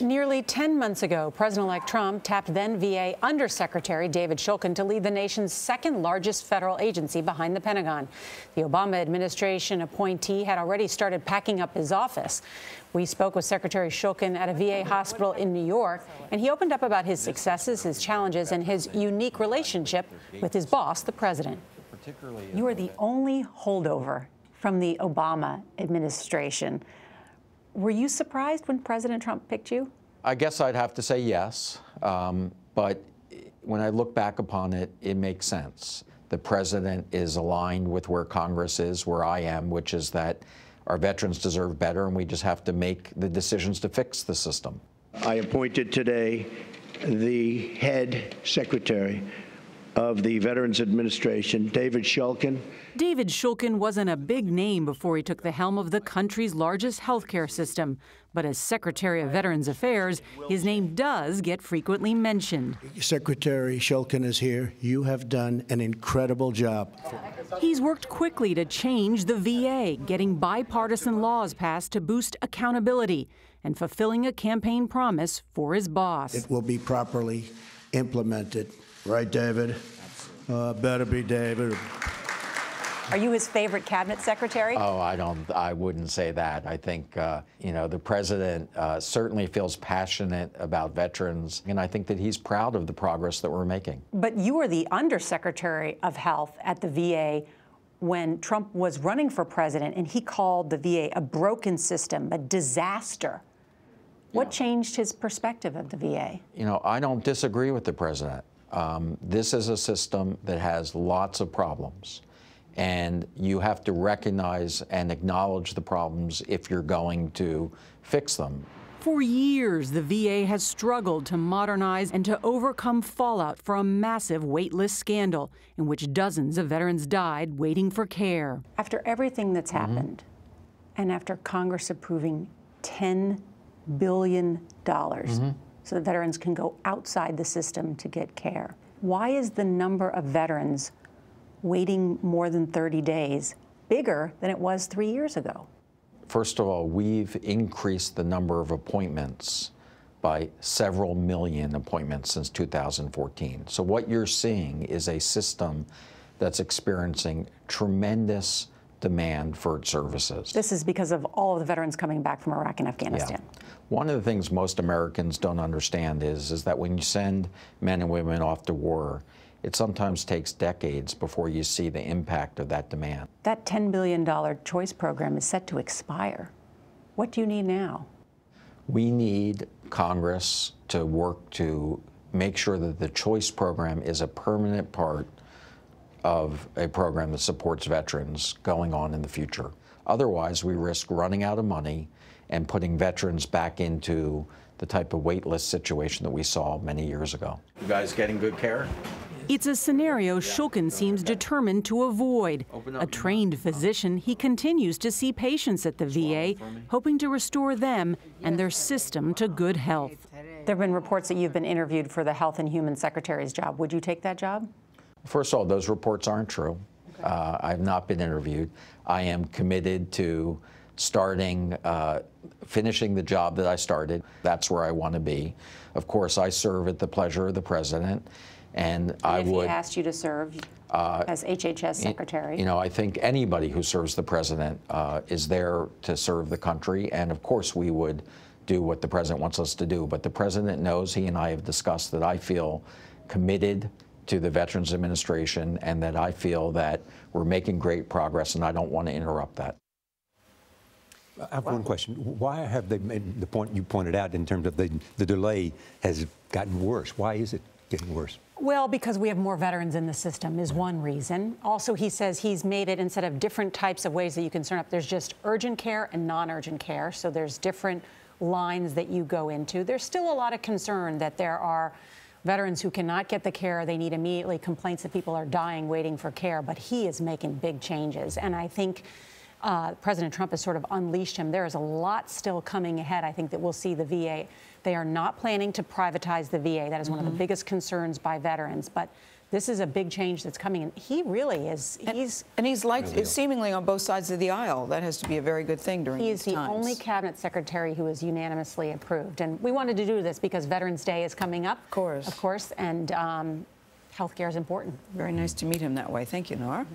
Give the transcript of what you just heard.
Nearly 10 months ago, President-elect Trump tapped then VA Undersecretary David Shulkin to lead the nation's second largest federal agency behind the Pentagon. The Obama administration appointee had already started packing up his office. We spoke with Secretary Shulkin at a VA hospital in New York, and he opened up about his successes, his challenges, and his unique relationship with his boss, the president. You are the only holdover from the Obama administration. Were you surprised when President Trump picked you? I guess I'd have to say yes, but when I look back upon it, it makes sense. The president is aligned with where Congress is, where I am, which is that our veterans deserve better, and we just have to make the decisions to fix the system. I appointed today the head secretary of the Veterans Administration, David Shulkin. David Shulkin wasn't a big name before he took the helm of the country's largest health care system. But as Secretary of Veterans Affairs, his name does get frequently mentioned. Secretary Shulkin is here. You have done an incredible job. He's worked quickly to change the VA, getting bipartisan laws passed to boost accountability and fulfilling a campaign promise for his boss. It will be properly implemented. Right, David? Better be David. Are you his favorite cabinet secretary? Oh, I wouldn't say that. I think, the president certainly feels passionate about veterans, and I think that he's proud of the progress that we're making. But you were the undersecretary of health at the VA when Trump was running for president, and he called the VA a broken system, a disaster. What changed his perspective of the VA? I don't disagree with the president. This is a system that has lots of problems, and you have to recognize and acknowledge the problems if you're going to fix them. For years, the VA has struggled to modernize and to overcome fallout from a massive waitlist scandal in which dozens of veterans died waiting for care. After everything that's happened, and after Congress approving $10 billion, so that veterans can go outside the system to get care, why is the number of veterans waiting more than 30 days bigger than it was 3 years ago? First of all, we've increased the number of appointments by several million appointments since 2014. So what you're seeing is a system that's experiencing tremendous demand for its services. This is because of all of the veterans coming back from Iraq and Afghanistan. Yeah. One of the things most Americans don't understand is that when you send men and women off to war, it sometimes takes decades before you see the impact of that demand. That $10 billion choice program is set to expire. What do you need now? We need Congress to work to make sure that the choice program is a permanent part of a program that supports veterans going on in the future. Otherwise, we risk running out of money and putting veterans back into the type of wait list situation that we saw many years ago. You guys getting good care? It's a scenario Shulkin seems determined to avoid. A trained physician, he continues to see patients at the VA, hoping to restore them and their system to good health. There have been reports that you've been interviewed for the Health and Human Secretary's job. Would you take that job? First of all, those reports aren't true. Okay. I've not been interviewed. I am committed to finishing the job that I started. That's where I want to be. Of course, I serve at the pleasure of the president, and I would. If he asked you to serve as HHS secretary? I think anybody who serves the president is there to serve the country, and of course we would do what the president wants us to do. But the president knows, he and I have discussed, that I feel committed to the Veterans Administration and that I feel that we're making great progress, and I don't want to interrupt that. I have one question. Why have they made the point you pointed out in terms of the delay has gotten worse? Why is it getting worse? Well, because we have more veterans in the system is one reason. Also, he says he's made it, instead of different types of ways that you can sign up, there's just urgent care and non-urgent care. So there's different lines that you go into. There's still a lot of concern that there are veterans who cannot get the care they need immediately, complaints that people are dying waiting for care, but he is making big changes. And I think President Trump has sort of unleashed him. There is a lot still coming ahead. I think that we'll see the VA. They are not planning to privatize the VA. That is one of the biggest concerns by veterans. But this is a big change that's coming. And he really is. He's liked seemingly on both sides of the aisle. That has to be a very good thing during these times. He is the only cabinet secretary who is unanimously approved. And we wanted to do this because Veterans Day is coming up. Of course, and healthcare is important. Very nice to meet him that way. Thank you, Norah.